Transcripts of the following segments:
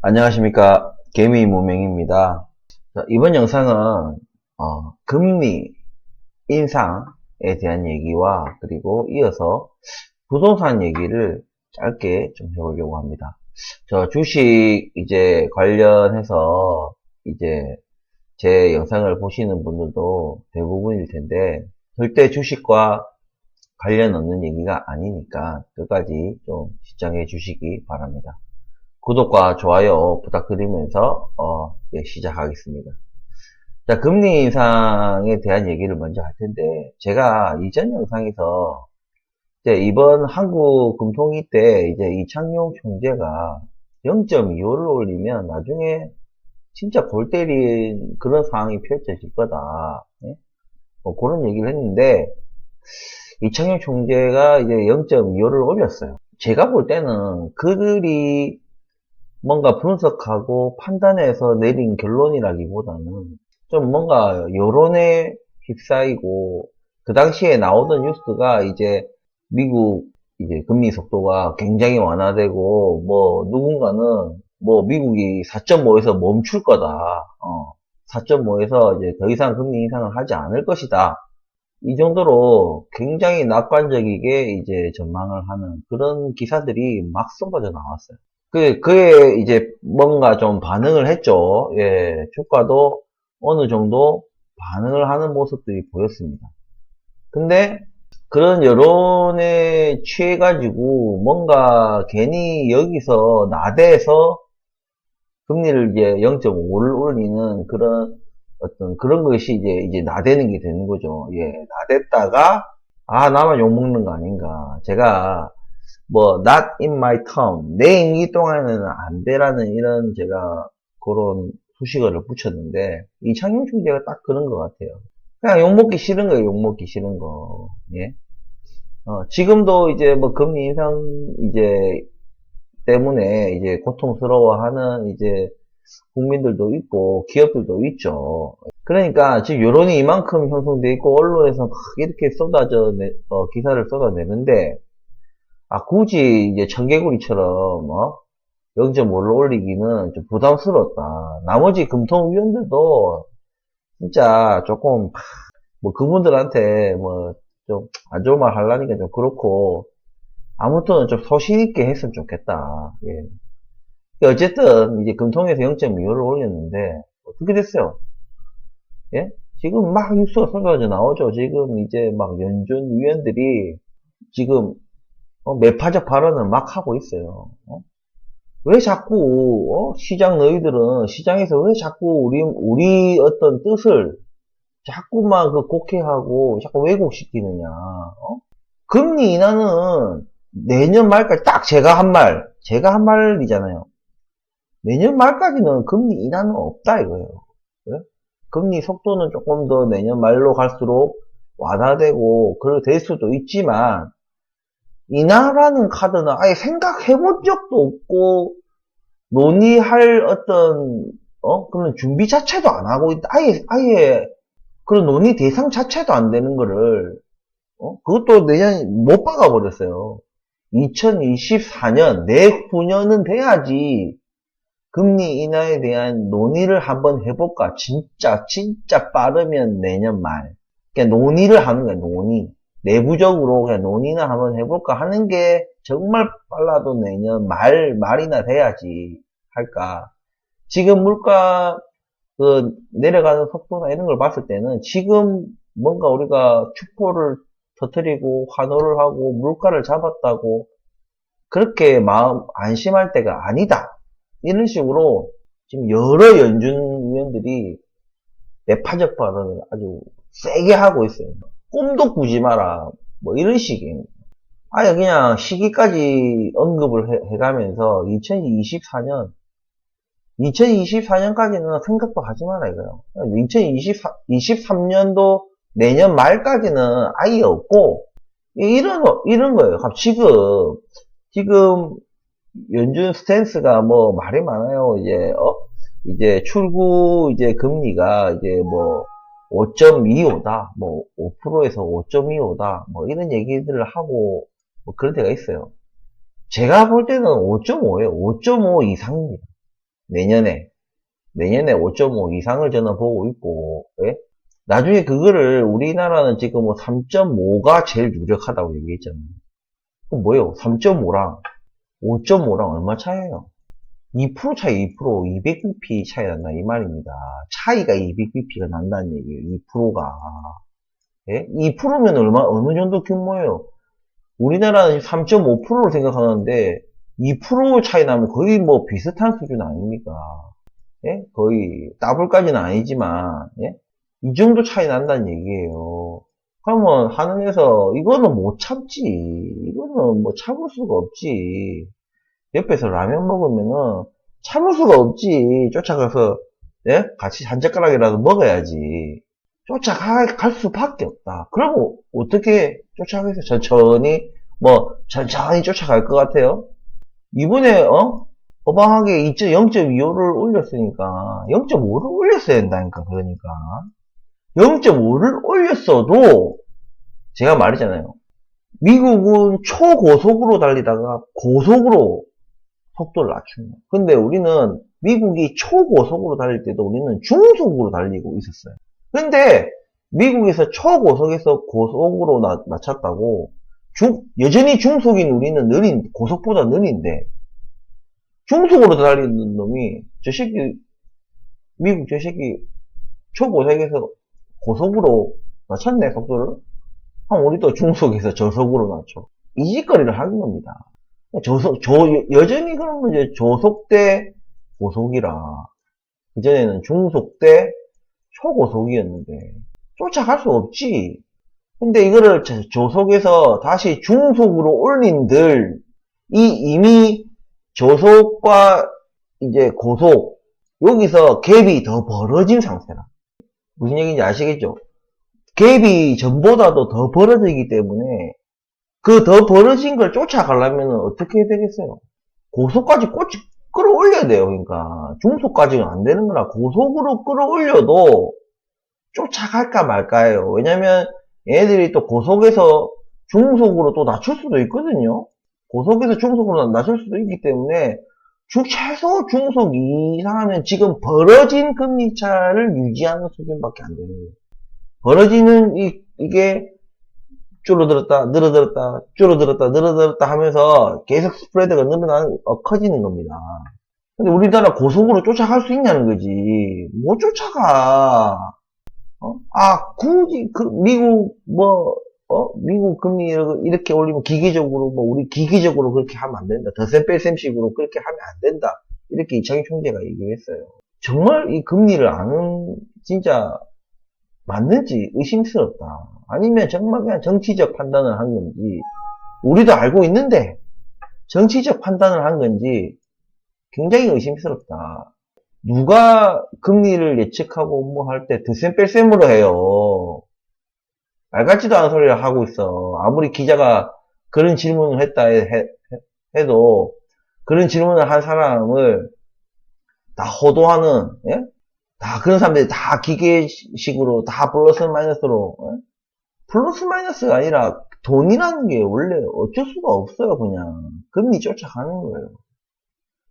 안녕하십니까. 개미무명입니다. 이번 영상은 금리 인상에 대한 얘기와 그리고 이어서 부동산 얘기를 짧게 좀 해보려고 합니다. 주식 이제 관련해서 이제 제 영상을 보시는 분들도 대부분일 텐데 절대 주식과 관련 없는 얘기가 아니니까 끝까지 좀 시청해 주시기 바랍니다. 구독과 좋아요 부탁드리면서 시작하겠습니다. 자, 금리 인상에 대한 얘기를 먼저 할 텐데 제가 이전 영상에서 이제 이번 한국 금통위 때 이제 이창용 총재가 0.25를 올리면 나중에 진짜 골 때린 그런 상황이 펼쳐질 거다. 네? 그런 얘기를 했는데 이창용 총재가 이제 0.25를 올렸어요. 제가 볼 때는 그들이 뭔가 분석하고 판단해서 내린 결론이라기보다는 좀 뭔가 여론에 휩싸이고 그 당시에 나오던 뉴스가 이제 미국 이제 금리 속도가 굉장히 완화되고 뭐 누군가는 뭐 미국이 4.5에서 멈출 거다. 4.5에서 이제 더 이상 금리 인상을 하지 않을 것이다. 이 정도로 굉장히 낙관적이게 이제 전망을 하는 그런 기사들이 막 쏟아져 나왔어요. 그에 이제 뭔가 좀 반응을 했죠. 예, 주가도 어느 정도 반응을 하는 모습들이 보였습니다. 근데 그런 여론에 취해가지고 뭔가 괜히 여기서 나대서 금리를 이제 0.5를 올리는 그런 어떤 그런 것이 이제 나대는 게 되는 거죠. 예, 나댔다가 나만 욕먹는 거 아닌가. 제가 뭐 not in my term 내 임기 동안에는 안 돼라는 이런 제가 그런 수식어를 붙였는데 이창용 총재가 딱 그런 것 같아요. 그냥 욕먹기 싫은 거예요. 욕먹기 싫은 거. 예. 지금도 이제 뭐 금리 인상 이제 때문에 이제 고통스러워하는 이제 국민들도 있고 기업들도 있죠. 그러니까 지금 여론이 이만큼 형성돼 있고 언론에서 막 이렇게 기사를 쏟아내는데 굳이 이제 청개구리처럼 0.5를 올리기는 좀 부담스럽다. 나머지 금통위원들도 진짜 조금 뭐 그분들한테 뭐 좀 안 좋은 말 하려니까 좀 그렇고 아무튼 좀 소신 있게 했으면 좋겠다. 예. 어쨌든 이제 금통에서 0.25를 올렸는데 어떻게 됐어요? 예? 지금 막 뉴스가 쏟아져 나오죠. 지금 이제 막 연준 위원들이 지금 매파적 발언을 막 하고 있어요. 왜 자꾸 시장 너희들은 시장에서 왜 자꾸 우리 어떤 뜻을 자꾸만 그 곡해하고 자꾸 왜곡시키느냐? 금리 인하는 내년 말까지 딱 제가 한 말이잖아요. 내년 말까지는 금리 인하는 없다 이거예요. 그래? 금리 속도는 조금 더 내년 말로 갈수록 완화되고 그렇게 될 수도 있지만 인하라는 카드는 아예 생각해 본 적도 없고 논의할 어떤 그런 준비 자체도 안 하고 있다. 아예 그런 논의 대상 자체도 안 되는 거를 그것도 내년 못 박아버렸어요. 2024년 내후년은 돼야지 금리 인하에 대한 논의를 한번 해볼까. 진짜 빠르면 내년 말. 그냥 논의를 하는 거야, 논의. 내부적으로 그냥 논의나 한번 해볼까 하는 게 정말 빨라도 내년 말이나 돼야지 할까. 지금 물가 내려가는 속도나 이런 걸 봤을 때는 지금 뭔가 우리가 축포를 터뜨리고 환호를 하고 물가를 잡았다고 그렇게 마음 안심할 때가 아니다. 이런 식으로 지금 여러 연준 위원들이 매파적 발언을 아주 세게 하고 있어요. 꿈도 꾸지 마라. 뭐 이런 식이에요. 아예 그냥 시기까지 언급을 해가면서 2024년까지는 생각도 하지 마라 이거요. 2023년도 내년 말까지는 아예 없고 이런 거예요. 지금 연준 스탠스가 뭐 말이 많아요. 이제 출구 이제 금리가 이제 뭐 5.25다, 뭐 5%에서 5.25다, 뭐 이런 얘기들을 하고 뭐 그런 데가 있어요. 제가 볼 때는 5.5예요. 5.5 이상입니다. 내년에 5.5 이상을 저는 보고 있고, 예? 나중에 그거를 우리나라는 지금 뭐 3.5가 제일 유력하다고 얘기했잖아요. 그럼 뭐예요? 3.5랑 5.5랑 얼마 차이예요? 2% 차이, 2%, 200bp 차이 난다, 이 말입니다. 차이가 200bp가 난다는 얘기예요, 2%가. 예? 2%면 어느 정도 규모예요? 우리나라는 3.5%를 생각하는데, 2% 차이 나면 거의 뭐 비슷한 수준 아닙니까? 예? 거의, 더블까지는 아니지만, 예? 이 정도 차이 난다는 얘기예요. 그러면 하늘에서 이거는 못 참지. 이거는 뭐 참을 수가 없지. 옆에서 라면 먹으면은 참을 수가 없지. 쫓아가서 예? 같이 한 젓가락이라도 먹어야지. 쫓아갈 수밖에 없다. 그러면 어떻게 쫓아가서 천천히 쫓아갈 것 같아요? 이번에 어방하게 0.25를 올렸으니까 0.5를 올렸어야 된다니까. 그러니까 0.5를 올렸어도 제가 말했잖아요. 미국은 초고속으로 달리다가 고속으로 속도를 낮춥니다. 근데 우리는 미국이 초고속으로 달릴 때도 우리는 중속으로 달리고 있었어요. 근데 미국에서 초고속에서 고속으로 낮췄다고 여전히 중속인 우리는 고속보다 느린데 중속으로 달리는 놈이 미국 저 새끼 초고속에서 고속으로 낮췄네, 속도를. 그럼 우리도 중속에서 저속으로 낮춰. 이 짓거리를 하는 겁니다. 여전히 그러면 이제 저속 대 고속이라. 그전에는 중속 대 초고속이었는데, 쫓아갈 수 없지. 근데 이거를 저속에서 다시 중속으로 올린들, 이미 저속과 이제 고속, 여기서 갭이 더 벌어진 상태라. 무슨 얘기인지 아시겠죠? 갭이 전보다도 더 벌어지기 때문에 그 더 벌어진 걸 쫓아가려면 어떻게 해야 되겠어요? 고속까지 끌어올려야 돼요. 그러니까 중속까지는 안 되는 거라 고속으로 끌어올려도 쫓아갈까 말까예요. 왜냐면 얘네들이 또 고속에서 중속으로 또 낮출 수도 있거든요. 고속에서 중속으로 낮출 수도 있기 때문에 최소 중속 이상하면 지금 벌어진 금리차를 유지하는 수준밖에 안 되는 거예요. 벌어지는 이게 줄어들었다, 늘어들었다, 줄어들었다, 늘어들었다 하면서 계속 스프레드가 커지는 겁니다. 근데 우리나라 고속으로 쫓아갈 수 있냐는 거지. 못 쫓아가. 굳이 미국 금리 이렇게 올리면 우리 기계적으로 그렇게 하면 안 된다. 덧셈 뺄셈식으로 그렇게 하면 안 된다. 이렇게 이창희 총재가 얘기했어요. 정말 이 금리를 아는 진짜 맞는지 의심스럽다. 아니면 정말 그냥 정치적 판단을 한 건지, 우리도 알고 있는데 정치적 판단을 한 건지 굉장히 의심스럽다. 누가 금리를 예측하고 뭐 할 때 덧셈 뺄셈으로 해요. 알 같지도 않은 소리를 하고 있어. 아무리 기자가 그런 질문을 했다 해도 그런 질문을 한 사람을 다 호도하는, 예? 다 그런 사람들이 다 기계식으로 다 플러스 마이너스로, 예? 플러스 마이너스가 아니라 돈이라는 게 원래 어쩔 수가 없어요. 그냥 금리 쫓아가는 거예요.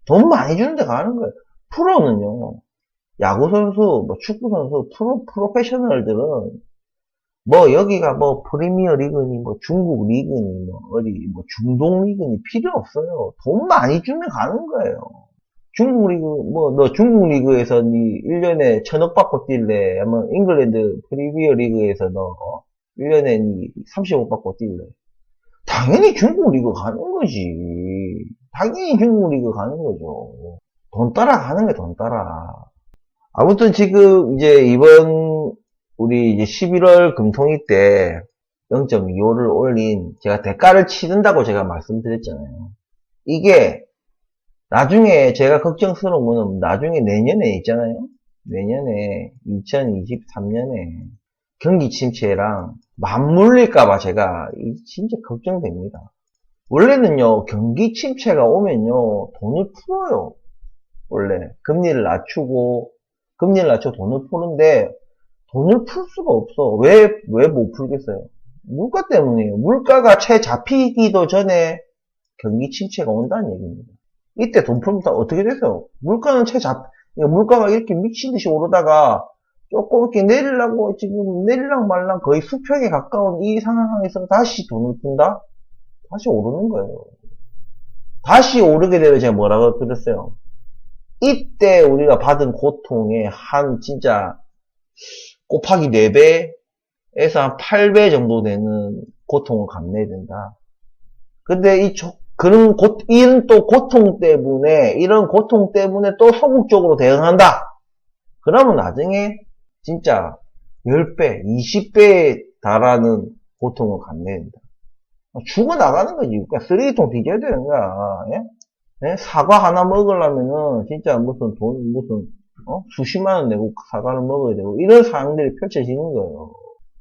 돈 많이 주는 데 가는 거예요. 프로는요, 야구선수, 축구선수, 프로페셔널들은 여기가 프리미어 리그니, 중국 리그니, 중동 리그니 필요 없어요. 돈 많이 주면 가는 거예요. 중국 리그, 너 중국 리그에서 니 1년에 1,000억 받고 뛸래? 아니면 잉글랜드 프리미어 리그에서 너 1년에 니 30억 받고 뛸래? 당연히 중국 리그 가는 거지. 당연히 중국 리그 가는 거죠. 돈 따라 가는 게 돈 따라. 아무튼 지금 이제 이번 우리 이제 11월 금통위 때 0.25를 올린 제가 대가를 치른다고 제가 말씀드렸잖아요. 이게 나중에 제가 걱정스러운 거는 나중에 내년에 있잖아요. 내년에 2023년에 경기 침체랑 맞물릴까봐 제가 진짜 걱정됩니다. 원래는요, 경기 침체가 오면요, 돈을 풀어요. 원래 금리를 낮추고 돈을 푸는데 돈을 풀 수가 없어. 왜 못 풀겠어요? 물가 때문이에요. 물가가 채 잡히기도 전에 경기 침체가 온다는 얘기입니다. 이때 돈 풀면 어떻게 되세요? 물가는 물가가 이렇게 미친 듯이 오르다가 조금 이렇게 내리려고 지금 내리랑 말랑 거의 수평에 가까운 이 상황에서 다시 돈을 푼다? 다시 오르는 거예요. 다시 오르게 되면 제가 뭐라고 드렸어요? 이때 우리가 받은 고통의 한 진짜 곱하기 4배에서 한 8배 정도 되는 고통을 감내해야 된다. 근데 이런 또 이런 고통 때문에 또 소극적으로 대응한다. 그러면 나중에 진짜 10배, 20배에 달하는 고통을 감내해야 된다. 죽어나가는 거지. 그러니까 쓰레기통 뒤져야 되는 거야. 예? 사과 하나 먹으려면은 진짜 무슨 수십만 원 내고 사과를 먹어야 되고 이런 상황들이 펼쳐지는 거예요.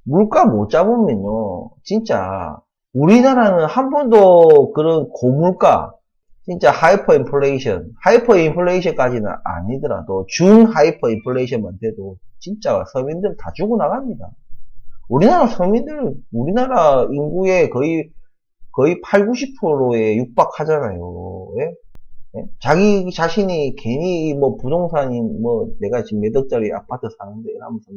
물가 못 잡으면요. 진짜 우리나라는 한 번도 그런 고물가, 진짜 하이퍼 인플레이션까지는 아니더라도 준 하이퍼 인플레이션만 돼도 진짜 서민들 다 죽어나갑니다. 우리나라 인구의 거의 8, 90%에 육박하잖아요. 예? 예? 자기 자신이 괜히 부동산이 내가 지금 몇 억짜리 아파트 사는데 이러면서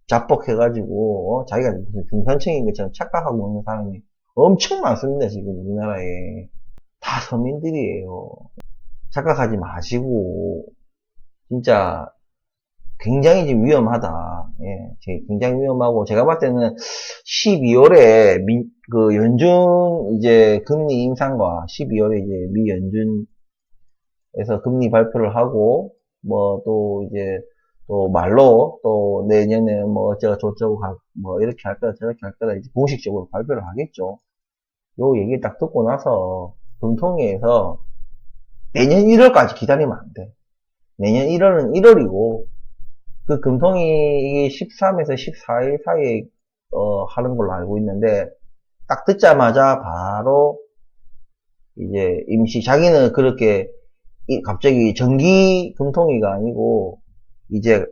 자뻑해가지고 자기가 무슨 중산층인 것처럼 착각하고 있는 사람이 엄청 많습니다. 지금 우리나라에 다 서민들이에요. 착각하지 마시고 진짜 굉장히 지금 위험하다. 예, 굉장히 위험하고 제가 봤을 때는 12월에 그 연준 이제 금리 인상과 12월에 이제 미 연준에서 금리 발표를 하고 또 이제 또 말로 또 내년에 어쩌고저쩌고 이렇게 할 거다 저렇게 할 거다 이제 공식적으로 발표를 하겠죠. 요 얘기 딱 듣고 나서 금통위에서 내년 1월까지 기다리면 안 돼. 내년 1월은 1월이고 그 금통위 13에서 14일 사이에 하는 걸로 알고 있는데 딱 듣자마자 바로 이제 자기는 그렇게 갑자기 정기 금통위가 아니고 이제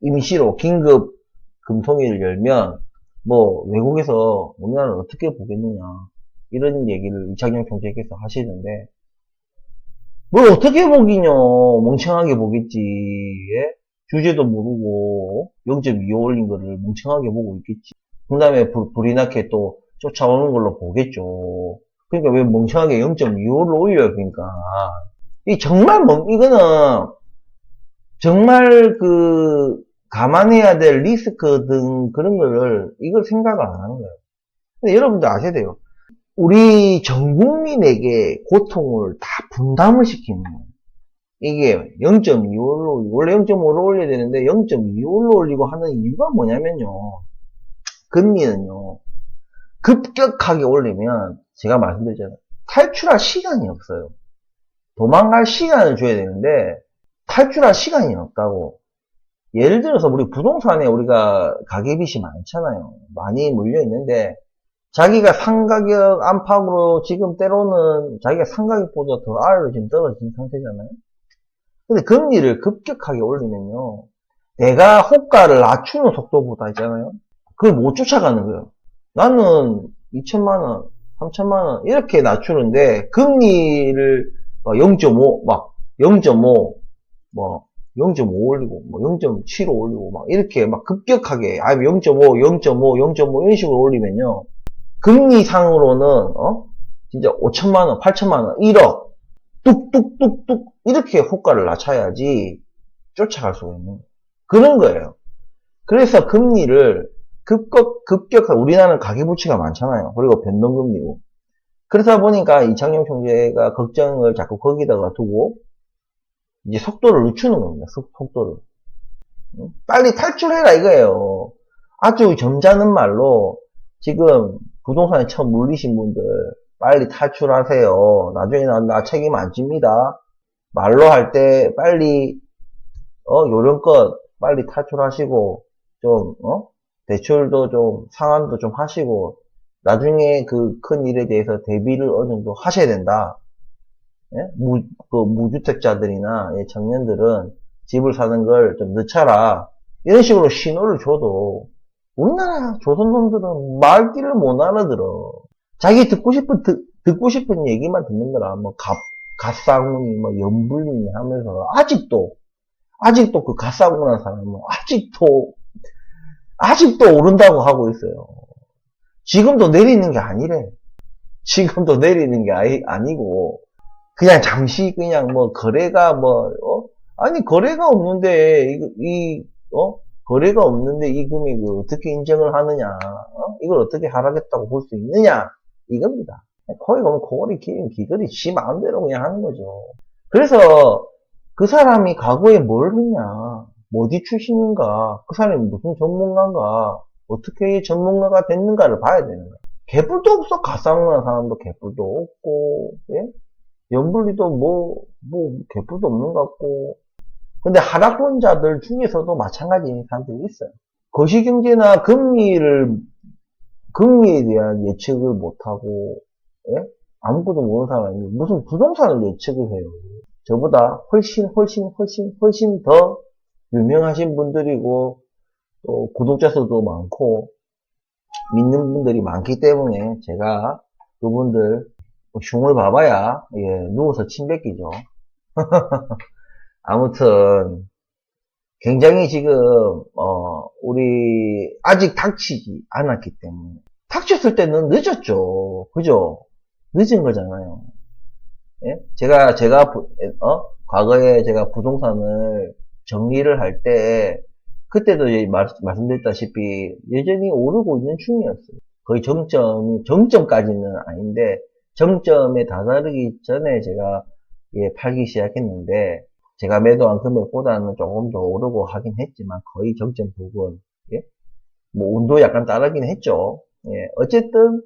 임시로 긴급 금통위를 열면 외국에서 우리나라를 어떻게 보겠느냐 이런 얘기를 이창용 총재께서 하시는데 뭘 어떻게 보기뇨. 멍청하게 보겠지. 예? 주제도 모르고 0.25 올린 거를 멍청하게 보고 있겠지. 그 다음에 불이 나게 또 쫓아오는 걸로 보겠죠. 그러니까 왜 멍청하게 0.25를 올려요. 그러니까 이거는 정말 감안해야 될 리스크 등 그런 거를 이걸 생각을 안 하는 거예요. 근데 여러분들 아셔야 돼요. 우리 전 국민에게 고통을 다 분담을 시키는 거예요. 이게 0.25로 올리고, 원래 0.5로 올려야 되는데 0.25로 올리고 하는 이유가 뭐냐면요. 금리는요. 급격하게 올리면 제가 말씀드렸잖아요. 탈출할 시간이 없어요. 도망갈 시간을 줘야 되는데 탈출할 시간이 없다고. 예를 들어서 우리 부동산에 우리가 가계빚이 많잖아요. 많이 물려 있는데 자기가 상가격 안팎으로 지금 때로는 자기가 상가격보다 더 아래로 지금 떨어진 상태잖아요. 근데 금리를 급격하게 올리면요. 내가 호가를 낮추는 속도보다 있잖아요. 그걸 못 쫓아가는 거예요. 나는 2천만원, 3천만원 이렇게 낮추는데 금리를 0.5, 0.5, 0.5 올리고 0.75 올리고 이렇게 급격하게 0.5, 0.5, 0.5 이런 식으로 올리면요. 금리상으로는 진짜 5천만원, 8천만원, 1억 뚝뚝뚝뚝 이렇게 호가를 낮춰야지 쫓아갈 수가 있는 거예요. 그런 거예요. 그래서 금리를 급격하게 우리나라는 가계부채가 많잖아요. 그리고 변동금리고. 그러다 보니까 이창용 총재가 걱정을 자꾸 거기다가 두고 이제 속도를 늦추는 겁니다. 속도를. 빨리 탈출해라 이거예요. 아주 점잖은 말로 지금 부동산에 처음 물리신 분들 빨리 탈출하세요. 나중에 나 책임 안 집니다. 말로 할 때 빨리 요령껏 빨리 탈출하시고 좀 대출도 좀 상환도 좀 하시고 나중에 그 큰 일에 대해서 대비를 어느 정도 하셔야 된다. 예? 무주택자들이나 청년들은 집을 사는 걸 좀 늦춰라. 이런 식으로 신호를 줘도 우리나라 조선놈들은 말귀를 못 알아들어. 자기 듣고 싶은 얘기만 듣는 거라. 갓사구니, 뭐, 연불리니 하면서, 아직도 그 갓사구나 사람은, 아직도 오른다고 하고 있어요. 지금도 내리는 게 아니래. 지금도 내리는 게 아니고, 그냥 잠시, 그냥 뭐, 거래가 뭐, 아니, 거래가 없는데, 거래가 없는데 이 금액을 어떻게 인정을 하느냐, 이걸 어떻게 하라겠다고 볼 수 있느냐, 이겁니다. 거기 가면 고거리 기임 기거리 지 마음대로 그냥 하는 거죠. 그래서 그 사람이 과거에 뭘 했냐, 어디 출신인가, 그 사람이 무슨 전문가인가, 어떻게 전문가가 됐는가를 봐야 되는 거야. 개뿔도 없어. 가상문화 사람도 개뿔도 없고, 예? 연불리도 개뿔도 없는 것 같고. 근데 하락론자들 중에서도 마찬가지인 사람들이 있어요. 거시경제나 금리에 대한 예측을 못하고, 예? 아무것도 모르는 사람이 무슨 부동산을 예측을 해요. 저보다 훨씬 더 유명하신 분들이고, 또 구독자 수도 많고, 믿는 분들이 많기 때문에 제가 그분들 흉을 봐봐야, 예, 누워서 침 뱉기죠. 아무튼, 굉장히 지금, 우리, 아직 닥치지 않았기 때문에. 닥쳤을 때는 늦었죠. 그죠? 늦은 거잖아요. 예? 과거에 제가 부동산을 정리를 할 때, 그때도 말씀드렸다시피, 여전히 오르고 있는 중이었어요. 거의 정점까지는 아닌데, 정점에 다다르기 전에 제가, 예, 팔기 시작했는데, 제가 매도한 금액보다는 조금 더 오르고 하긴 했지만, 거의 정점 부근, 예? 뭐, 운도 약간 따르긴 했죠. 예, 어쨌든,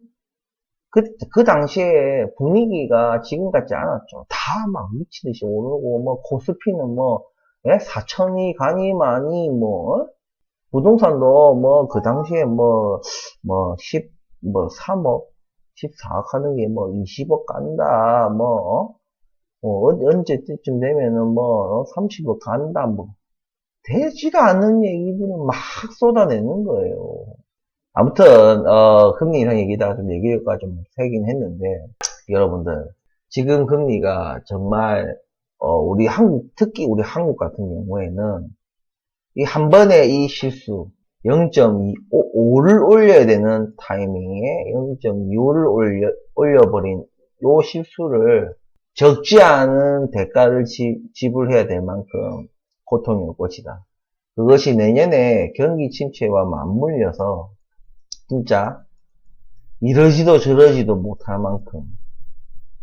그 당시에 분위기가 지금 같지 않았죠. 다 막 미치듯이 오르고, 뭐, 코스피는 뭐, 예? 4천이 가니마니, 뭐, 부동산도 뭐, 그 당시에 뭐, 3억, 14억 하는 게 뭐, 20억 간다, 언제쯤 되면은 30억 간다, 되지가 않는 얘기들은 막 쏟아내는 거예요. 아무튼, 금리 인상 얘기다가 좀 얘기가 좀 새긴 했는데, 여러분들, 지금 금리가 정말, 특히 우리 한국 같은 경우에는, 이 한 번에 이 실수, 0.5를 올려야 되는 타이밍에 0.25를 올려버린 요 실수를 적지 않은 대가를 지불해야 될 만큼 고통이 올 것이다. 그것이 내년에 경기 침체와 맞물려서 진짜 이러지도 저러지도 못할 만큼.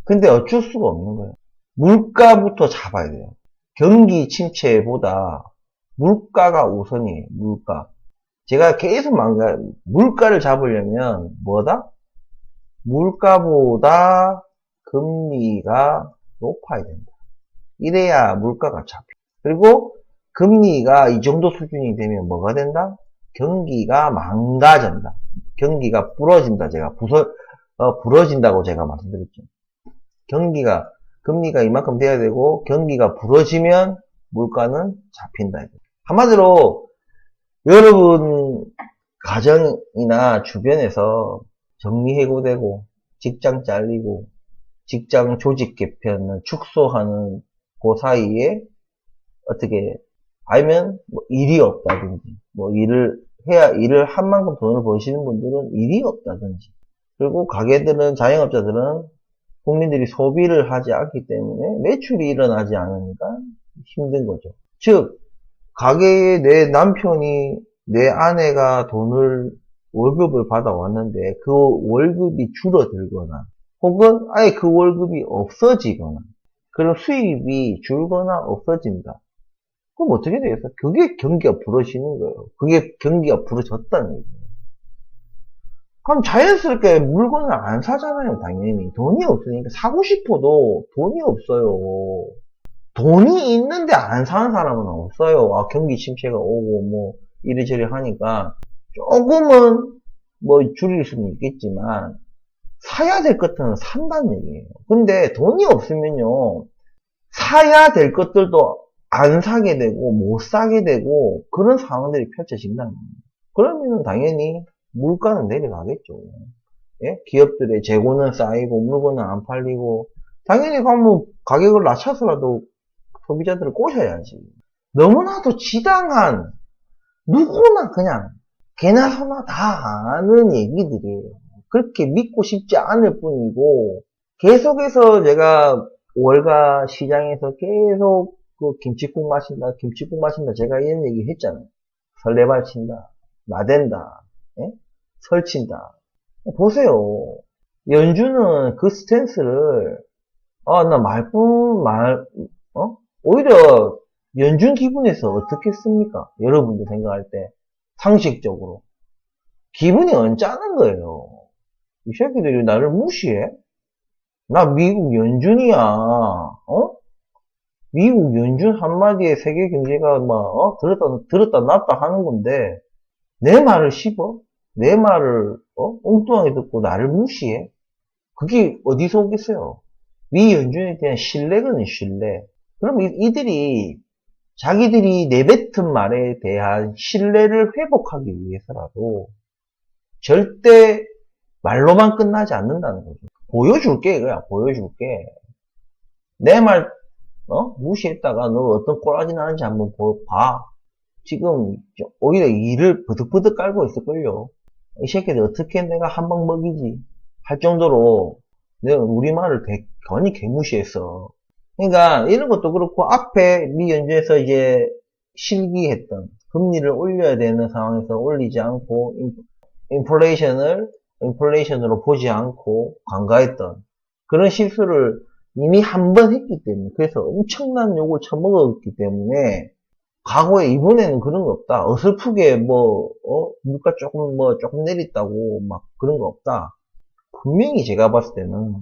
근데 어쩔 수가 없는 거예요. 물가부터 잡아야 돼요. 경기 침체보다 물가가 우선이에요. 물가. 제가 계속 물가를 잡으려면 뭐다? 물가보다 금리가 높아야 된다. 이래야 물가가 잡혀. 그리고 금리가 이 정도 수준이 되면 뭐가 된다? 경기가 망가진다. 경기가 부러진다. 제가 부러진다고 제가 말씀드렸죠. 금리가 이만큼 돼야 되고, 경기가 부러지면 물가는 잡힌다. 한마디로, 여러분, 가정이나 주변에서 정리해고되고, 직장 잘리고, 직장 조직 개편을 축소하는 그 사이에, 어떻게, 아니면, 일이 없다든지, 일을 한 만큼 돈을 버시는 분들은 일이 없다든지, 그리고 가게들은, 자영업자들은 국민들이 소비를 하지 않기 때문에 매출이 일어나지 않으니까 힘든 거죠. 즉, 가게에 내 남편이, 내 아내가 월급을 받아왔는데 그 월급이 줄어들거나 혹은 아예 그 월급이 없어지거나 그런 수입이 줄거나 없어진다. 그럼 어떻게 되겠어요? 그게 경기가 부러지는 거예요. 그게 경기가 부러졌다는 얘기예요. 그럼 자연스럽게 물건을 안 사잖아요, 당연히. 돈이 없으니까. 사고 싶어도 돈이 없어요. 돈이 있는데 안 사는 사람은 없어요. 경기 침체가 오고, 이리저리 하니까. 조금은, 줄일 수는 있겠지만, 사야 될 것들은 산다는 얘기예요. 근데 돈이 없으면요, 사야 될 것들도 안 사게 되고, 못 사게 되고, 그런 상황들이 펼쳐진다는 거예요. 그러면은 당연히, 물가는 내려가겠죠. 예? 기업들의 재고는 쌓이고 물건은 안 팔리고 당연히 가면 가격을 낮춰서라도 소비자들을 꼬셔야지. 너무나도 지당한, 누구나 그냥, 개나 소나 다 아는 얘기들이에요. 그렇게 믿고 싶지 않을 뿐이고, 계속해서 제가 월가 시장에서 계속 그 김치국 마신다, 제가 이런 얘기 했잖아요. 설레발 친다, 나댄다, 예? 설친다. 보세요. 연준은 그 스탠스를, 나 오히려 연준 기분에서 어떻게 씁니까? 여러분들 생각할 때. 상식적으로. 기분이 언짢은 거예요. 이 새끼들이 나를 무시해? 나 미국 연준이야. 미국 연준 한마디에 세계 경제가 들었다 놨다 하는 건데, 내 말을 씹어? 내 말을, 엉뚱하게 듣고 나를 무시해? 그게 어디서 오겠어요? 미 연준에 대한 신뢰거든, 신뢰. 그럼 이들이 자기들이 내뱉은 말에 대한 신뢰를 회복하기 위해서라도 절대 말로만 끝나지 않는다는 거죠. 보여줄게, 이거야, 보여줄게. 내 말, 무시했다가 너 어떤 꼬라지 나는지 한번 봐. 지금 오히려 이를 버득버득 깔고 있을걸요. 이 새끼들 어떻게 내가 한 방 먹이지 할 정도로 내가 우리 말을 괜히 개무시했어. 그러니까 이런 것도 그렇고 앞에 미 연준에서 이제 실기했던 금리를 올려야 되는 상황에서 올리지 않고 인플레이션으로 보지 않고 간과했던 그런 실수를 이미 한 번 했기 때문에, 그래서 엄청난 욕을 처먹었기 때문에 과거에 이번에는 그런 거 없다. 어설프게 물가 조금 내렸다고 막 그런 거 없다. 분명히 제가 봤을 때는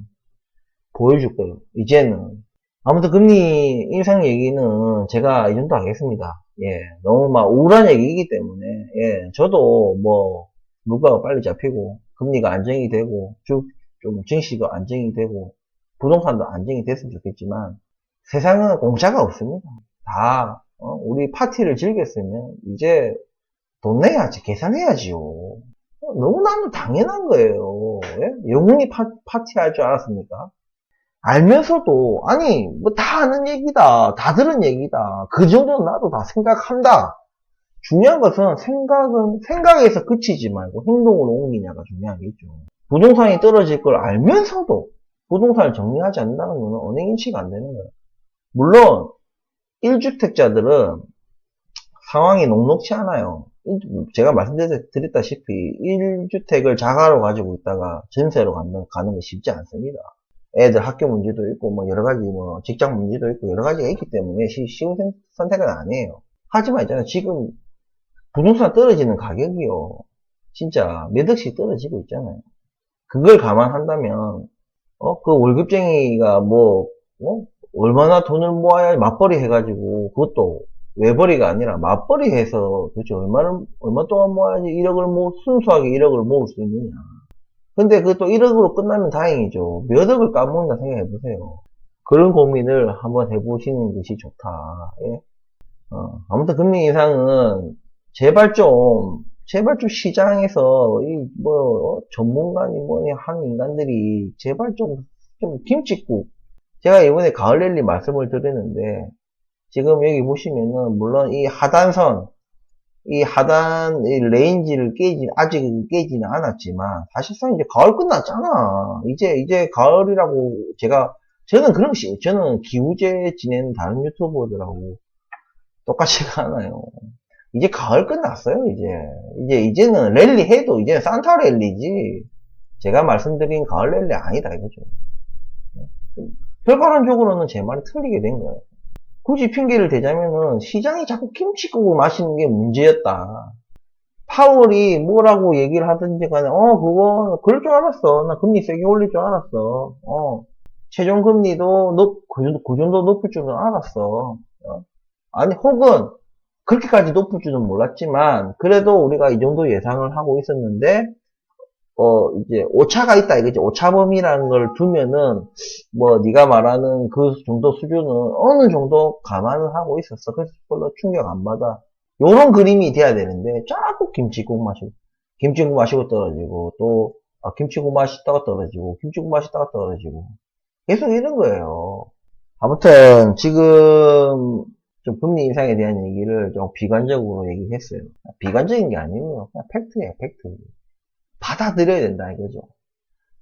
보여줄 거예요. 이제는. 아무튼 금리 인상 얘기는 제가 이 정도 하겠습니다. 예. 너무 막 우울한 얘기이기 때문에, 예. 저도 물가가 빨리 잡히고, 금리가 안정이 되고, 좀 증시가 안정이 되고, 부동산도 안정이 됐으면 좋겠지만, 세상은 공짜가 없습니다. 다, 우리 파티를 즐겼으면, 이제 돈 내야지, 계산해야지요. 너무나도 당연한 거예요. 예? 영원히 파티할 줄 알았습니까? 알면서도, 아니, 다 아는 얘기다. 다 들은 얘기다. 그 정도는 나도 다 생각한다. 중요한 것은 생각에서 그치지 말고 행동으로 옮기냐가 중요하겠죠. 부동산이 떨어질 걸 알면서도 부동산을 정리하지 않는다는 것은 언행인치가 안 되는 거예요. 물론 1주택자들은 상황이 녹록치 않아요. 제가 말씀드렸다시피 1주택을 자가로 가지고 있다가 전세로 가는 게 쉽지 않습니다. 애들 학교 문제도 있고 여러 가지 직장 문제도 있고 여러 가지가 있기 때문에 쉬운 선택은 아니에요. 하지만 있잖아요. 지금 부동산 떨어지는 가격이요. 진짜 몇 억씩 떨어지고 있잖아요. 그걸 감안한다면, 그 월급쟁이가 얼마나 돈을 모아야 맞벌이 해가지고, 그것도 외벌이가 아니라 맞벌이 해서 도대체 얼마 동안 모아야지 1억을 순수하게 1억을 모을 수 있느냐. 근데 그것도 1억으로 끝나면 다행이죠. 몇 억을 까먹는다 생각해보세요. 그런 고민을 한번 해보시는 것이 좋다. 예? 아무튼 금리 인상은 제발 좀 시장에서, 전문가니 하는 인간들이, 제발 좀 김칫국. 제가 이번에 가을 랠리 말씀을 드렸는데, 지금 여기 보시면은, 물론 이 하단 레인지를 아직 깨지는 않았지만, 사실상 이제 가을 끝났잖아. 이제 가을이라고 저는 저는 기우제 지내는 다른 유튜버들하고 똑같지가 않아요. 이제 가을 끝났어요, 이제는 랠리 해도, 이제는 산타 랠리지. 제가 말씀드린 가을 랠리 아니다, 이거죠. 결과론적으로는 제 말이 틀리게 된 거예요. 굳이 핑계를 대자면은, 시장이 자꾸 김치국을 마시는 게 문제였다. 파월이 뭐라고 얘기를 하든지 간에, 그럴 줄 알았어. 나 금리 세게 올릴 줄 알았어. 최종 금리도 그 정도 높을 줄은 알았어. 아니, 혹은, 그렇게까지 높을 줄은 몰랐지만, 그래도 우리가 이 정도 예상을 하고 있었는데, 이제, 오차가 있다, 이거지. 오차범위라는 걸 두면은, 네가 말하는 그 정도 수준은 어느 정도 감안을 하고 있었어. 그래서 별로 충격 안 받아. 요런 그림이 돼야 되는데, 자꾸 김치국 마시고 떨어지고, 또, 김치국 맛있다가 떨어지고, 김치국 맛있다가 떨어지고. 계속 이런 거예요. 아무튼 지금 좀 금리 인상에 대한 얘기를 좀 비관적으로 얘기했어요. 비관적인 게 아니고요. 그냥 팩트예요, 팩트. 받아들여야 된다 이거죠.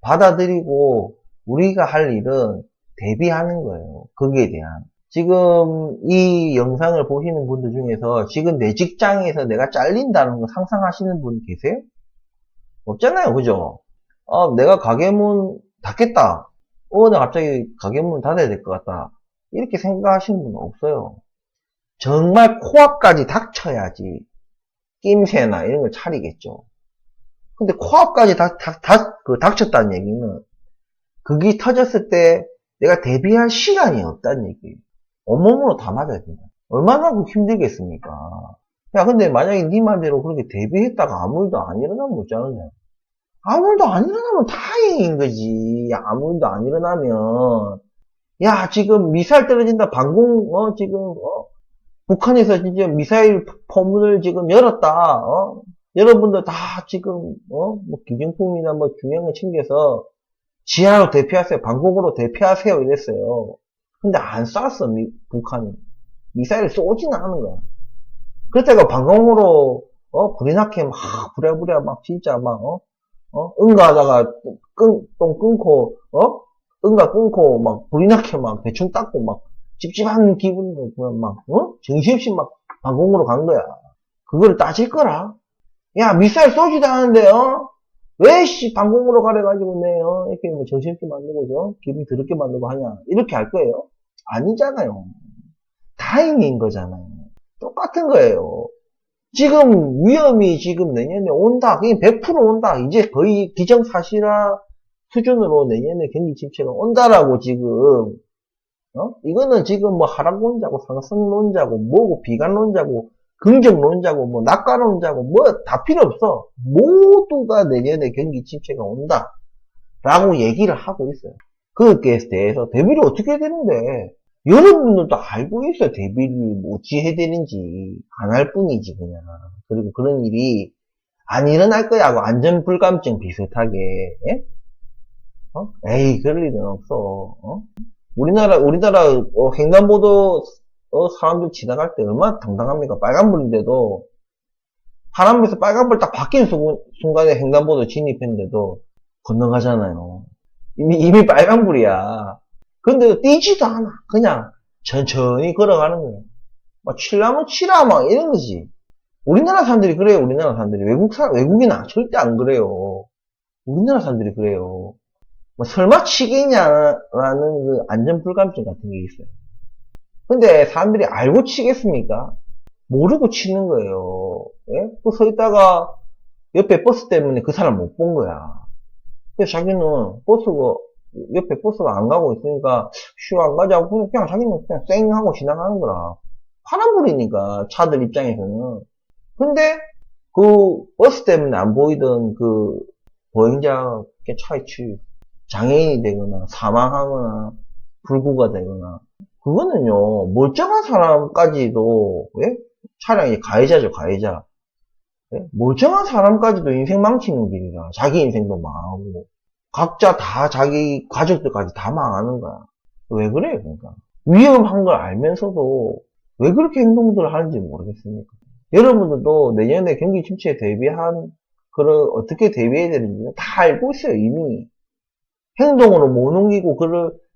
받아들이고 우리가 할 일은 대비하는 거예요. 거기에 대한. 지금 이 영상을 보시는 분들 중에서 지금 내 직장에서 내가 잘린다는 거 상상하시는 분 계세요? 없잖아요, 그죠? 내가 가게 문 닫겠다. 나 갑자기 가게 문 닫아야 될 것 같다. 이렇게 생각하시는 분은 없어요. 정말 코앞까지 닥쳐야지 낌새나 이런 걸 차리겠죠. 근데 코앞까지 닥쳤다는 얘기는 그게 터졌을 때 내가 대비할 시간이 없다는 얘기예요. 온몸으로 다 맞아야 된다. 얼마나 힘들겠습니까? 야, 근데 만약에 네 말대로 그렇게 대비했다가 아무 일도 안 일어나면 어쩌느냐? 아무 일도 안 일어나면 다행인 거지. 아무 일도 안 일어나면. 야, 지금 미사일 떨어진다. 지금, 북한에서 진짜 미사일 포문을 지금 열었다. 여러분들 다 지금, 뭐 기증품이나 뭐 중요한 거 챙겨서 지하로 대피하세요. 방공으로 대피하세요. 이랬어요. 근데 안 쐈어, 북한이. 미사일을 쏘지는 않은 거야. 그렇다고 방공으로, 불이 나게 막, 부랴부랴 막, 진짜 막, 응가하다가, 똥 끊고, 응가 끊고, 막, 불이 나게 막, 대충 닦고, 막, 찝찝한 기분으로, 그냥 막, 정신없이 막, 방공으로 간 거야. 그거를 따질 거라. 야, 미사일 쏘지도 않은데, 왜, 방공으로 가래가지고, 이렇게 뭐, 정신없게 만들고, 기분 더럽게 만들고 하냐. 이렇게 할 거예요? 아니잖아요. 다행인 거잖아요. 똑같은 거예요. 지금 위험이 지금 내년에 온다. 그게 100% 온다. 이제 거의 기정사실화 수준으로 내년에 경기 침체가 온다라고 지금, 이거는 지금 뭐 하락론자고 상승론자고 뭐고 비관론자고 긍정론자고 뭐 낙관론자고 뭐 다 필요 없어. 모두가 내년에 경기 침체가 온다. 라고 얘기를 하고 있어요. 그것에 대해서 대비를 어떻게 해야 되는데, 여러분들도 알고 있어요. 대비를 어찌 해야 되는지. 안 할 뿐이지, 그냥. 그리고 그런 일이 안 일어날 거야 하고 안전불감증 비슷하게. 예? 에이, 그럴 일은 없어. 우리나라, 횡단보도, 사람들 지나갈 때 얼마나 당당합니까? 빨간불인데도, 파란불에서 빨간불 딱 바뀐 순간에 횡단보도 진입했는데도 건너가잖아요. 이미 빨간불이야. 근데 뛰지도 않아. 그냥 천천히 걸어가는 거야. 막 칠라면 치라 막 이런 거지. 우리나라 사람들이 그래요. 우리나라 사람들이. 외국인은 절대 안 그래요. 우리나라 사람들이 그래요. 뭐 설마 치겠냐라는 그 안전불감증 같은 게 있어요. 근데 사람들이 알고 치겠습니까? 모르고 치는 거예요. 예? 또 서 있다가 옆에 버스 때문에 그 사람 못 본 거야. 그래서 자기는 옆에 버스가 안 가고 있으니까 쉬어 안 가자고 그냥 자기는 그냥 쌩 하고 지나가는 거라. 파란불이니까 차들 입장에서는. 근데 그 버스 때문에 안 보이던 그 보행자 차에 장애인이 되거나 사망하거나 불구가 되거나 그거는요 멀쩡한 사람까지도 예? 차량이 가해자죠, 가해자. 예? 멀쩡한 사람까지도 인생 망치는 길이라 자기 인생도 망하고 각자 다 자기 가족들까지 다 망하는 거야. 왜 그래요, 그러니까? 위험한 걸 알면서도 왜 그렇게 행동들을 하는지 모르겠습니까? 여러분들도 내년에 경기 침체에 대비한, 어떻게 대비해야 되는지 다 알고 있어요, 이미. 행동으로 못 옮기고,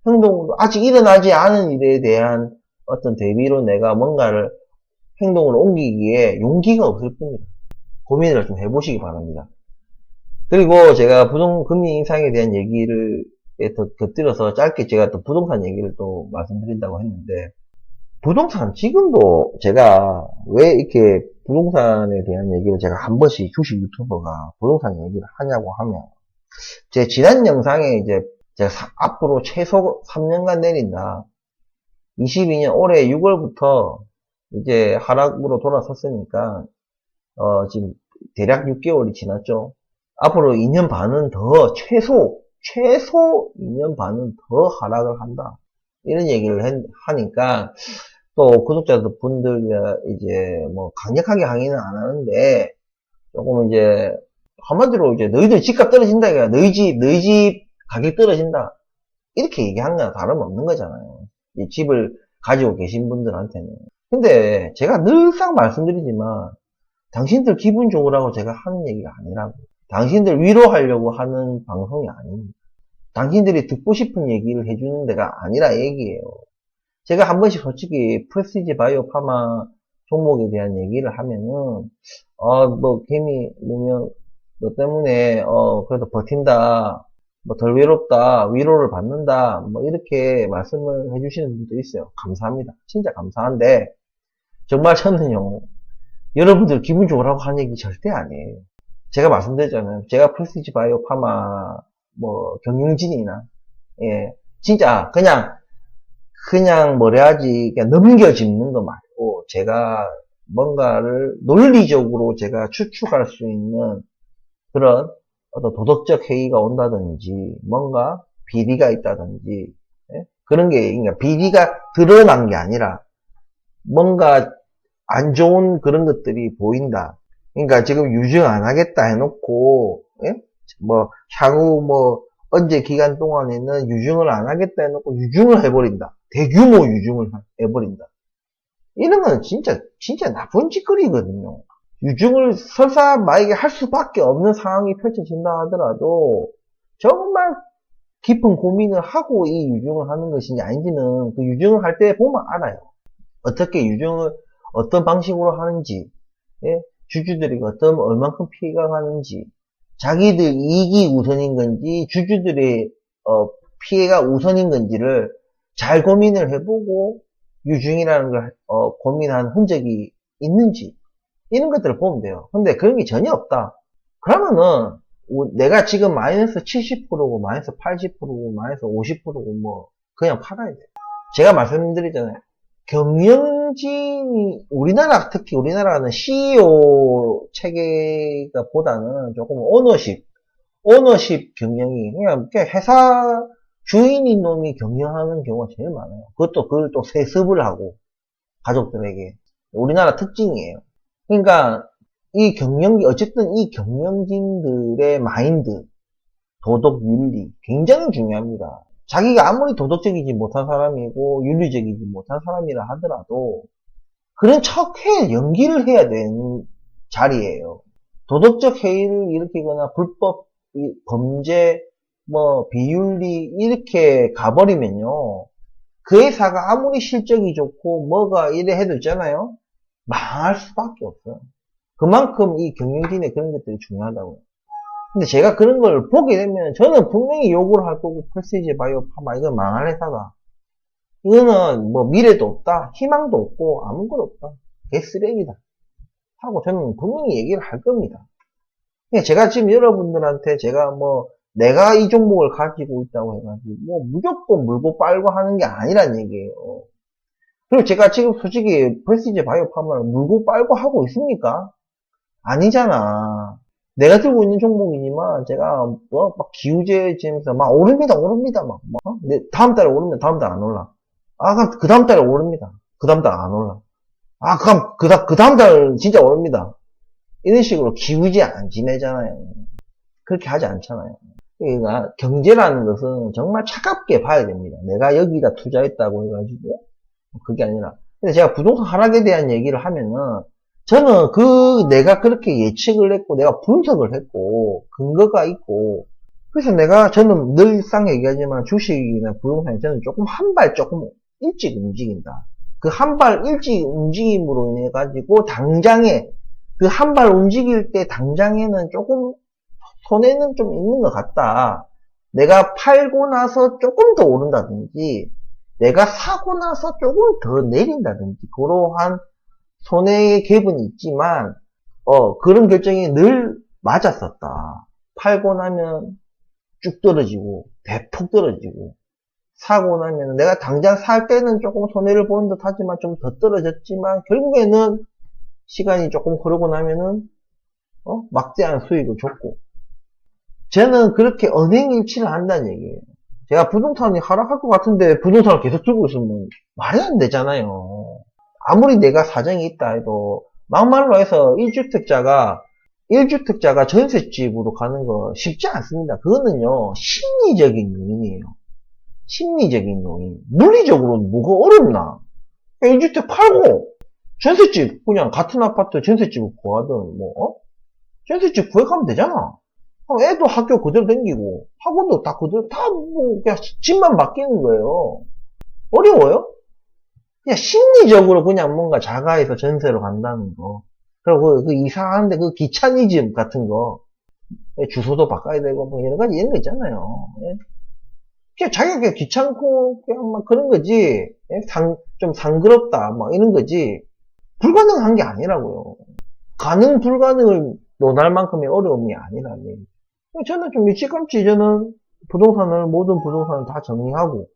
행동으로, 아직 일어나지 않은 일에 대한 어떤 대비로 내가 뭔가를 행동으로 옮기기에 용기가 없을 뿐이다. 고민을 좀 해보시기 바랍니다. 그리고 제가 금리 인상에 대한 얘기를 곁들여서 짧게 제가 또 부동산 얘기를 또 말씀드린다고 했는데, 부동산 지금도 제가 왜 이렇게 부동산에 대한 얘기를 제가 한 번씩 주식 유튜버가 부동산 얘기를 하냐고 하면, 제 지난 영상에 이제 제가 앞으로 최소 3년간 내린다. 22년 올해 6월부터 이제 하락으로 돌아섰으니까, 지금 대략 6개월이 지났죠. 앞으로 2년 반은 더 최소 2년 반은 더 하락을 한다. 이런 얘기를 하니까 또 구독자분들 이제 뭐 강력하게 항의는 안 하는데 조금 이제 한마디로 이제 너희들 집값 떨어진다 이거야. 너희 집 가격 떨어진다. 이렇게 얘기하는 거나 다름없는 거잖아요. 이 집을 가지고 계신 분들한테는. 근데 제가 늘상 말씀드리지만 당신들 기분 좋으라고 제가 하는 얘기가 아니라고. 당신들 위로하려고 하는 방송이 아닙니다. 당신들이 듣고 싶은 얘기를 해주는 데가 아니라 얘기예요. 제가 한 번씩 솔직히 프레스티지 바이오 파마 종목에 대한 얘기를 하면은 개미 보면 너 때문에 그래도 버틴다, 뭐 덜 외롭다, 위로를 받는다, 뭐 이렇게 말씀을 해주시는 분도 있어요. 감사합니다. 진짜 감사한데 정말 저는요, 여러분들 기분 좋으라고 하는 얘기 절대 아니에요. 제가 말씀드렸잖아요. 제가 프레스티지 바이오 파마 뭐 경영진이나 진짜 그냥 뭐라 하지, 그냥 넘겨짚는 거 말고 제가 뭔가를 논리적으로 제가 추측할 수 있는 그런 어떤 도덕적 해이가 온다든지 뭔가 비리가 있다든지 그런 게, 그러니까 비리가 드러난 게 아니라 뭔가 안 좋은 그런 것들이 보인다. 그러니까 지금 유증 안 하겠다 해놓고 뭐 향후 뭐 언제 기간 동안에는 유증을 안 하겠다 해놓고 유증을 해버린다. 대규모 유증을 해버린다. 이런 건 진짜 나쁜 짓거리거든요. 유증을 설사 만약에 할 수밖에 없는 상황이 펼쳐진다 하더라도 정말 깊은 고민을 하고 이 유증을 하는 것인지 아닌지는 그 유증을 할 때 보면 알아요. 어떻게 유증을 어떤 방식으로 하는지, 주주들이 얼만큼 피해가 가는지, 자기들 이익이 우선인 건지 주주들의 피해가 우선인 건지를 잘 고민을 해보고 유증이라는 걸 고민한 흔적이 있는지 이런 것들을 보면 돼요. 근데 그런 게 전혀 없다. 그러면은 내가 지금 마이너스 70%고 마이너스 80%고 마이너스 50%고 뭐 그냥 팔아야 돼요. 제가 말씀드리잖아요. 경영진이 특히 우리나라는 CEO 체계가 보다는 조금 오너십 경영이 그냥 회사 주인인 놈이 경영하는 경우가 제일 많아요. 그걸 또 세습을 하고 가족들에게. 우리나라 특징이에요. 그러니까 어쨌든 이 경영진들의 마인드, 도덕, 윤리 굉장히 중요합니다. 자기가 아무리 도덕적이지 못한 사람이고 윤리적이지 못한 사람이라 하더라도 그런 척해 연기를 해야 되는 자리예요. 도덕적 해이를 일으키거나 불법 범죄 뭐 비윤리 이렇게 가버리면요, 그 회사가 아무리 실적이 좋고 뭐가 이래 해도 있잖아요, 망할 수밖에 없어요. 그만큼 이 경영진의 그런 것들이 중요하다고요. 근데 제가 그런 걸 보게 되면 저는 분명히 욕을 할 거고, 프레스티지 바이오 파마 이건 망할 회사다, 이거는 뭐 미래도 없다, 희망도 없고 아무것도 없다, 개쓰레기다 하고 저는 분명히 얘기를 할 겁니다. 제가 지금 여러분들한테 제가 뭐 내가 이 종목을 가지고 있다고 해가지고 뭐 무조건 물고 빨고 하는 게 아니란 얘기예요. 그리고 제가 지금 솔직히 프레스티지 바이오 파마를 물고 빨고 하고 있습니까? 아니잖아. 내가 들고 있는 종목이지만 제가 막 기우제 지면서 막 오릅니다 막 다음 달에 오르면 다음 달 안 올라. 그럼 그 다음 달에 오릅니다. 그 다음 달 안 올라. 그럼 그 다음 달 진짜 오릅니다. 이런 식으로 기우제 안 지내잖아요. 그렇게 하지 않잖아요. 그러니까 경제라는 것은 정말 차갑게 봐야 됩니다. 내가 여기다 투자했다고 해가지고 그게 아니라. 근데 제가 부동산 하락에 대한 얘기를 하면은 저는 내가 그렇게 예측을 했고 내가 분석을 했고 근거가 있고, 그래서 저는 늘상 얘기하지만 주식이나 부동산이 저는 한 발 조금 일찍 움직인다. 그 한 발 일찍 움직임으로 인해 가지고 당장에 그 한 발 움직일 때 당장에는 조금 손해는 좀 있는 것 같다. 내가 팔고 나서 조금 더 오른다든지 내가 사고 나서 조금 더 내린다든지 그러한 손해의 갭은 있지만 그런 결정이 늘 맞았었다. 팔고 나면 쭉 떨어지고 대폭 떨어지고, 사고 나면 내가 당장 살 때는 조금 손해를 보는 듯 하지만 좀 더 떨어졌지만 결국에는 시간이 조금 흐르고 나면은 막대한 수익을 줬고, 저는 그렇게 언행일치를 한다는 얘기예요. 제가 부동산이 하락할 것 같은데 부동산을 계속 들고 있으면 말이 안 되잖아요. 아무리 내가 사정이 있다 해도 막말로 해서 1주택자가 전셋집으로 가는 거 쉽지 않습니다. 그거는요 심리적인 요인이에요. 심리적인 요인. 물리적으로는 뭐가 어렵나? 1주택 팔고, 전셋집, 그냥 같은 아파트 전셋집을 구하든, 전셋집 구해가면 되잖아. 그럼 애도 학교 그대로 다니고, 학원도 다 그대로, 그냥 집만 바뀌는 거예요. 어려워요? 그냥 심리적으로 그냥 뭔가 자가에서 전세로 간다는 거. 그리고 그 이사하는데 그 귀차니즘 같은 거. 주소도 바꿔야 되고, 뭐 여러 가지 이런 거 있잖아요. 예? 그냥 자기가 그냥 귀찮고, 그냥 막 그런 거지. 예? 좀 상그럽다, 막 이런 거지. 불가능한 게 아니라고요. 가능, 불가능을 논할 만큼의 어려움이 아니라는 얘기. 저는 좀 일찌감치 저는 모든 부동산을 다 정리하고,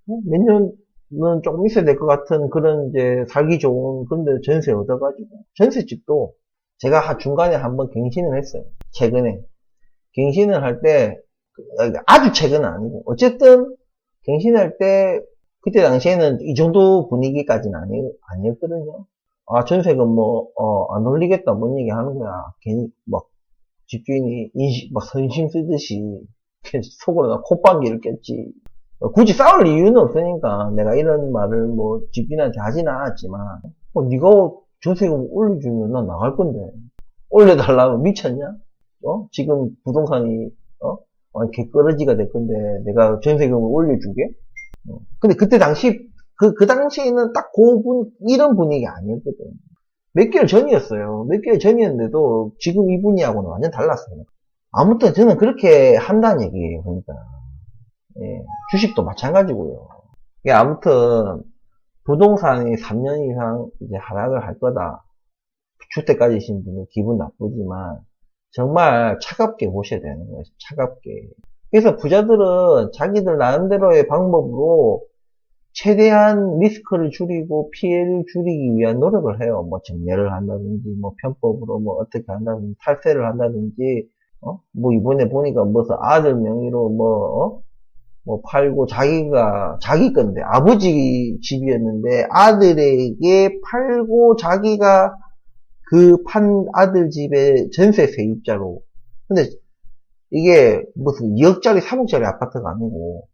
몇 년은 조금 있어야 될 것 같은 그런 이제 살기 좋은 그런 데 전세 얻어가지고, 전세집도 제가 중간에 한번 갱신을 했어요. 최근에. 갱신을 할 때, 아주 최근은 아니고, 어쨌든, 갱신할 때, 그때 당시에는 이 정도 분위기까지는 아니었거든요. 아, 전세금 안 올리겠다, 뭔 얘기 하는 거야. 괜히, 막, 집주인이 막 선심 쓰듯이, 속으로 나 콧방귀를 꼈지. 굳이 싸울 이유는 없으니까, 내가 이런 말을 집주인한테 하진 않았지만, 네가 전세금 올려주면 난 나갈 건데. 올려달라면 미쳤냐? 지금 부동산이, 개꺼러지가 될 건데, 내가 전세금을 올려주게? 근데 그때 당시, 그 당시에는 딱 이런 분위기 아니었거든. 몇 개월 전이었어요. 몇 개월 전이었는데도 지금 이 분위기하고는 완전 달랐어요. 아무튼 저는 그렇게 한다는 얘기예요, 그러니까. 예, 주식도 마찬가지고요. 예, 아무튼, 부동산이 3년 이상 이제 하락을 할 거다. 주택 가지신 분은 기분 나쁘지만, 정말 차갑게 보셔야 되는 거예요. 차갑게. 그래서 부자들은 자기들 나름대로의 방법으로 최대한 리스크를 줄이고 피해를 줄이기 위한 노력을 해요. 정리를 한다든지, 편법으로 어떻게 한다든지, 탈세를 한다든지, 이번에 보니까 무슨 아들 명의로 팔고 자기 건데, 아버지 집이었는데, 아들에게 팔고 자기가 그 판 아들 집의 전세 세입자로. 근데 이게 무슨 2억짜리, 3억짜리 아파트가 아니고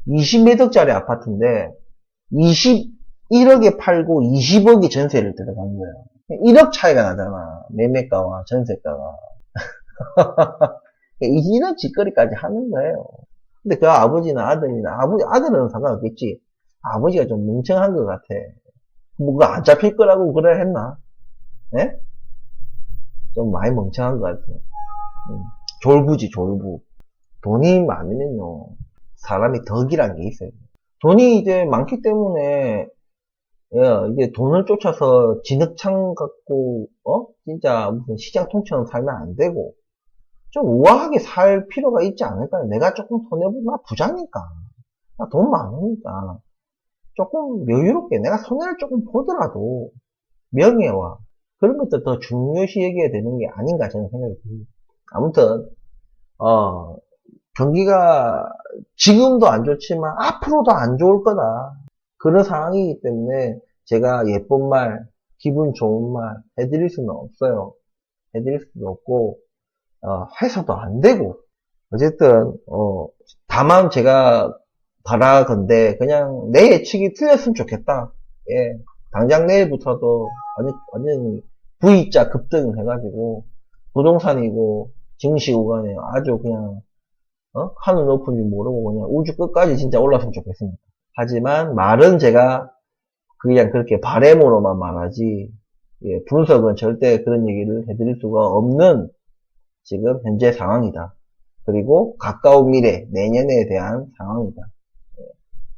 20몇 억짜리 아파트인데 21억에 팔고 20억이 전세를 들어간 거예요. 1억 차이가 나잖아. 매매가와 전세가가. 이런 짓거리까지 하는 거예요. 근데 그 아버지나 아들이나, 아들은 상관없겠지. 아버지가 좀 멍청한 것 같아. 뭐가 안 잡힐 거라고 그래 했나? 예? 좀 많이 멍청한 것 같아요. 졸부지, 졸부. 돈이 많으면요, 사람이 덕이란 게 있어요. 돈이 이제 많기 때문에, 이제 돈을 쫓아서 진흙창 갖고, 진짜 무슨 시장 통처럼 살면 안 되고, 좀 우아하게 살 필요가 있지 않을까요? 내가 조금 손해보면 나 부자니까. 나 돈 많으니까. 조금 여유롭게, 내가 손해를 조금 보더라도, 명예와 그런 것들 더 중요시 여겨야 되는 게 아닌가 저는 생각이 듭니다. 아무튼 경기가 지금도 안 좋지만 앞으로도 안 좋을 거다. 그런 상황이기 때문에 제가 예쁜 말, 기분 좋은 말 해드릴 수는 없어요. 해드릴 수도 없고 해서도 안 되고 어쨌든 다만 제가 바라건대 그냥 내 예측이 틀렸으면 좋겠다. 예, 당장 내일부터도 완전히 V자 급등을 해가지고 부동산이고 증시 구간에 아주 그냥 하늘 높은 줄 모르고 그냥 우주 끝까지 진짜 올랐으면 좋겠습니다. 하지만 말은 제가 그냥 그렇게 바램으로만 말하지 예, 분석은 절대 그런 얘기를 해드릴 수가 없는 지금 현재 상황이다. 그리고 가까운 미래 내년에 대한 상황이다. 예,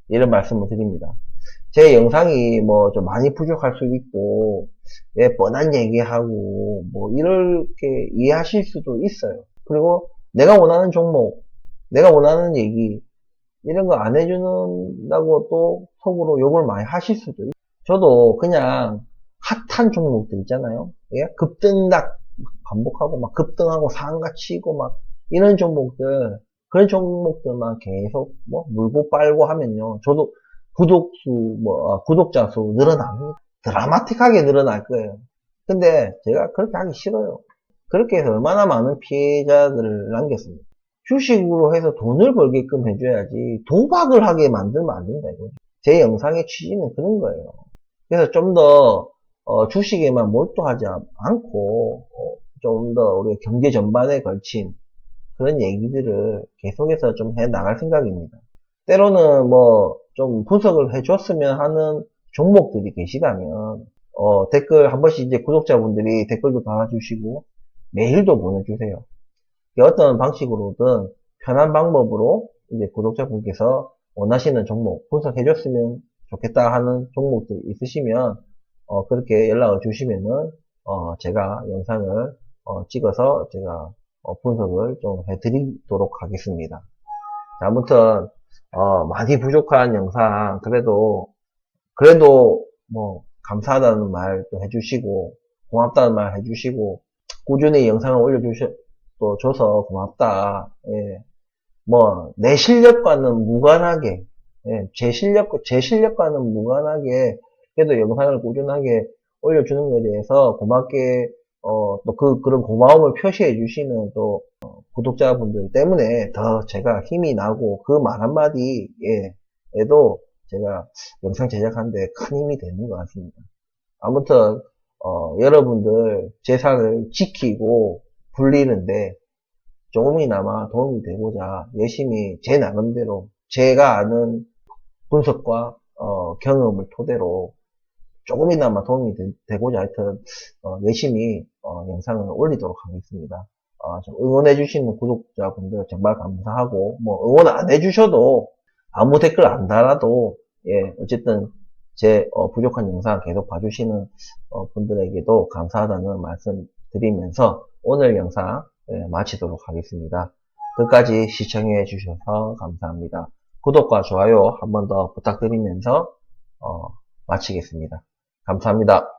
이런 말씀을 드립니다. 제 영상이 좀 많이 부족할 수도 있고, 예, 뻔한 얘기하고, 이렇게 이해하실 수도 있어요. 그리고 내가 원하는 종목, 내가 원하는 얘기, 이런 거 안 해주는다고 또 속으로 욕을 많이 하실 수도 있어요. 저도 그냥 핫한 종목들 있잖아요. 예? 급등락 반복하고, 막 급등하고 상가 치고, 막 이런 종목들, 그런 종목들만 계속 물고 빨고 하면요. 저도 구독자 수 늘어납니다. 드라마틱하게 늘어날 거예요. 근데 제가 그렇게 하기 싫어요. 그렇게 해서 얼마나 많은 피해자들을 남겼습니다. 주식으로 해서 돈을 벌게끔 해줘야지 도박을 하게 만들면 안 된다 이거죠. 제 영상의 취지는 그런 거예요. 그래서 좀 더 주식에만 몰두하지 않고 좀 더 우리 경제 전반에 걸친 그런 얘기들을 계속해서 좀 해 나갈 생각입니다. 때로는 뭐 좀 분석을 해줬으면 하는 종목들이 계시다면 댓글 한 번씩 이제 구독자분들이 댓글도 달아주시고 메일도 보내주세요. 어떤 방식으로든 편한 방법으로 이제 구독자분께서 원하시는 종목 분석해줬으면 좋겠다 하는 종목들 있으시면 그렇게 연락을 주시면은 제가 영상을 찍어서 제가 분석을 좀 해드리도록 하겠습니다. 자, 아무튼 많이 부족한 영상 그래도 뭐 감사하다는 말도 해주시고 고맙다는 말 해주시고 꾸준히 영상을 올려줘서 고맙다. 예. 뭐 내 실력과는 무관하게 예, 제 실력과는 무관하게 그래도 영상을 꾸준하게 올려주는 것에 대해서 고맙게 또 그런 고마움을 표시해 주시는 또 구독자분들 때문에 더 제가 힘이 나고 그 말 한마디에도 제가 영상 제작하는데 큰 힘이 되는 것 같습니다. 아무튼 여러분들 재산을 지키고 불리는데 조금이나마 도움이 되고자 열심히 제 나름대로 제가 아는 분석과 경험을 토대로 조금이나마 도움이 되고자 하여튼 열심히 영상을 올리도록 하겠습니다. 좀 응원해 주시는 구독자분들 정말 감사하고 뭐 응원 안 해주셔도 아무 댓글 안 달아도 예 어쨌든 제 부족한 영상 계속 봐주시는 분들에게도 감사하다는 말씀 드리면서 오늘 영상 마치도록 하겠습니다. 끝까지 시청해 주셔서 감사합니다. 구독과 좋아요 한 번 더 부탁드리면서 마치겠습니다. 감사합니다.